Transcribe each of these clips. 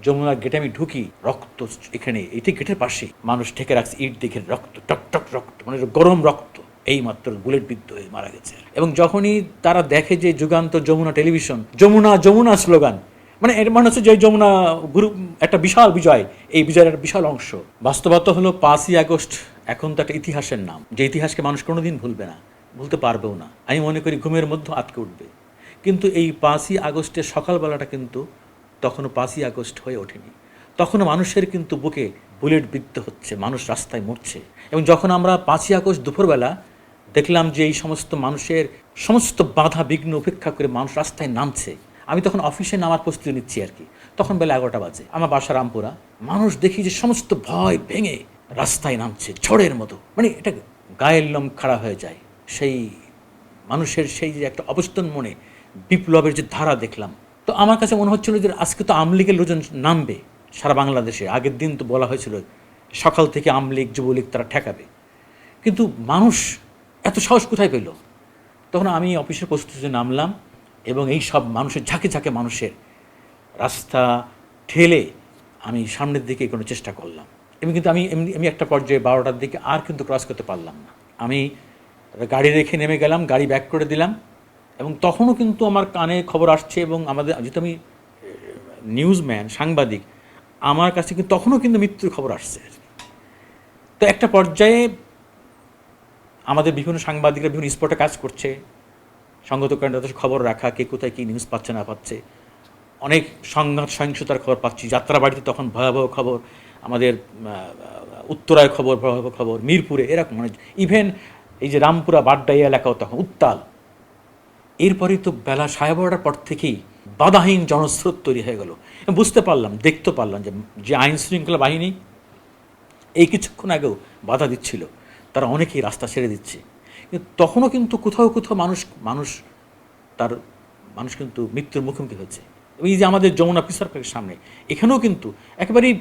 যমুনার গেটে আমি ঢুকি, রক্ত এখানে এটি গেটের পাশে মানুষ ঠেকে রাখছে, ইট দেখে রক্ত টক টক রক্ত, মানে গরম রক্ত, এই মাত্র বুলেট বিদ্ধ হয়ে মারা গেছে। এবং যখনই তারা দেখে যে যুগান্তর যমুনা টেলিভিশন যমুনা যমুনা স্লোগান, মানে এর মানে হচ্ছে যে যমুনা গ্রুপ একটা বিশাল বিজয়, এই বিজয়ের একটা বিশাল অংশ। বাস্তবতা হলো 5ই আগস্ট এখন তো একটা ইতিহাসের নাম, যে ইতিহাসকে মানুষ কোনোদিন ভুলবে না, ভুলতে পারবেও না। আমি মনে করি ঘুমের মধ্যে আটকে উঠবে। কিন্তু এই 5ই আগস্টের সকালবেলাটা কিন্তু তখনও 5ই আগস্ট হয়ে ওঠেনি। তখনও মানুষের কিন্তু বুকে বুলেট বিদ্ধ হচ্ছে, মানুষ রাস্তায় মরছে। এবং যখন আমরা 5ই আগস্ট দুপুরবেলা দেখলাম যে এই সমস্ত মানুষের সমস্ত বাধা বিঘ্ন উপেক্ষা করে মানুষ রাস্তায় নামছে, আমি তখন অফিসে নামার প্রস্তুতি নিচ্ছি আর কি। তখন বেলা 11টা বাজে, আমার বাসা রামপুরা। মানুষ দেখি যে সমস্ত ভয় ভেঙে রাস্তায় নামছে ঝড়ের মতো, মানে এটা গায়ের লোম খাড়া হয়ে যায়। সেই মানুষের সেই যে একটা অবস্থান, মনে বিপ্লবের যে ধারা দেখলাম, তো আমার কাছে মনে হচ্ছিল যে আজকে তো আওয়ামী লীগের লোকজন নামবে সারা বাংলাদেশে। আগের দিন তো বলা হয়েছিল সকাল থেকে আওয়ামী লীগ যুবলীগ তারা ঠেকাবে, কিন্তু মানুষ এত সাহস কোথায় পেল? তখন আমি অফিসের প্রস্তুতিতে নামলাম এবং এই সব মানুষের ঝাঁকে ঝাঁকে মানুষের রাস্তা ঠেলে আমি সামনের দিকে এগোনোর চেষ্টা করলাম। এবং কিন্তু আমি একটা পর্যায়ে 12টার দিকে আর কিন্তু ক্রস করতে পারলাম না। আমি গাড়ি রেখে নেমে গেলাম, গাড়ি ব্যাক করে দিলাম। এবং তখনও কিন্তু আমার কানে খবর আসছে, এবং আমাদের যেহেতু আমি নিউজম্যান, সাংবাদিক, আমার কাছে কিন্তু তখনও কিন্তু মৃত্যুর খবর আসছে। তো একটা পর্যায়ে আমাদের বিভিন্ন সাংবাদিকরা বিভিন্ন স্পটে কাজ করছে, সংগত কারণে তাদের খবর রাখা, কে কোথায় কী নিউজ পাচ্ছে না পাচ্ছে। অনেক সংঘাত সহিংসতার খবর পাচ্ছি, যাত্রাবাড়িতে তখন ভয়াবহ খবর, আমাদের উত্তরায় খবর, ভয়াবহ খবর, মিরপুরে এরকম, মানে ইভেন এই যে রামপুরা বাড্ডাই এলাকাও তখন উত্তাল। এরপরেই তো বেলা 12:30টার পর থেকেই বাধাহীন জনস্রোত তৈরি হয়ে গেল। বুঝতে পারলাম, দেখতে পারলাম যে আইন শৃঙ্খলা বাহিনী এই কিছুক্ষণ আগেও বাধা দিচ্ছিল, তারা অনেকেই রাস্তা ছেড়ে দিচ্ছে। কিন্তু তখনও কিন্তু কোথাও কোথাও মানুষ কিন্তু মৃত্যুর মুখোমুখি হচ্ছে। এই যে আমাদের যমুনা ফিশার পার্কের সামনে, এখানেও কিন্তু একেবারেই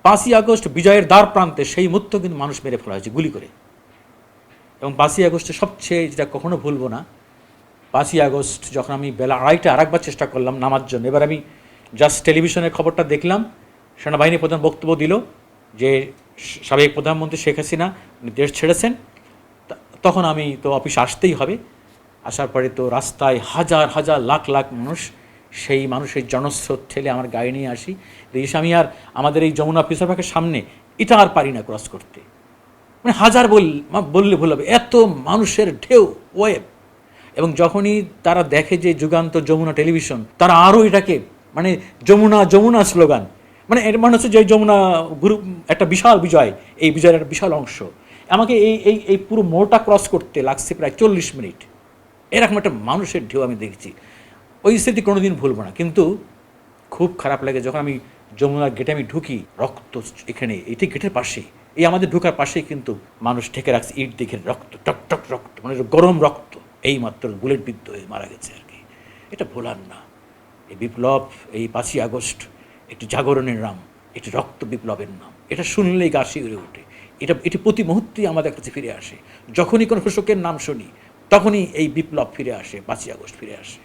5ই আগস্ট বিজয়ের দ্বার প্রান্তে সেই মুহূর্তে কিন্তু মানুষ মেরে ফেলা হয়েছে গুলি করে। এবং 5ই আগস্টে সবচেয়ে যেটা কখনো ভুলবো না, 5ই আগস্ট যখন আমি বেলা 2:30 আরেকবার চেষ্টা করলাম নামার জন্য, এবার আমি জাস্ট টেলিভিশনের খবরটা দেখলাম, সেনাবাহিনী প্রধান বক্তব্য দিল যে সাবেক প্রধানমন্ত্রী শেখ হাসিনা উনি দেশ ছেড়েছেন। তখন আমি তো অফিসে আসতেই হবে। আসার পরে তো রাস্তায় হাজার হাজার লাখ লাখ মানুষ, সেই মানুষের জনস্রোত ঠেলে আমার গাড়ি নিয়ে আসি। এসে আমি আর আমাদের এই যমুনা ফিশার পার্কের সামনে এটা আর পারি না ক্রস করতে, মানে হাজার বললে ভুল হবে, এত মানুষের ঢেউ ওয়েব। এবং যখনই তারা দেখে যে যুগান্তর যমুনা টেলিভিশন, তারা আরও এটাকে মানে যমুনা যমুনা স্লোগান, মানে এর মানে হচ্ছে যে যমুনা গ্রুপ একটা বিশাল বিজয়, এই বিজয়ের একটা বিশাল অংশ। আমাকে এই এই এই পুরো মোড়টা ক্রস করতে লাগছে প্রায় 40 মিনিট। এরকম একটা মানুষের ঢেউ আমি দেখছি, ওই স্মৃতি কোনোদিন ভুলবো না। কিন্তু খুব খারাপ লাগে যখন আমি যমুনার গেটে আমি ঢুকি, রক্ত এখানে এটি গেটের পাশে, এই আমাদের ঢোকার পাশেই কিন্তু মানুষ ঠেকে রাখছে, ইট দেখে রক্ত টক টক রক্ত, মানে গরম রক্ত, এই মাত্র বুলেট বিদ্ধ হয়ে মারা গেছে আর কি। এটা ভোলার না। এই বিপ্লব, এই 5ই আগস্ট একটি জাগরণের নাম, একটি রক্ত বিপ্লবের নাম। এটা শুনলেই গা শিউরে ওঠে। এটি প্রতি মুহূর্তেই আমাদের কাছে ফিরে আসে। যখনই কোনো কৃষকের নাম শুনি, তখনই এই বিপ্লব ফিরে আসে, 5ই আগস্ট ফিরে আসে।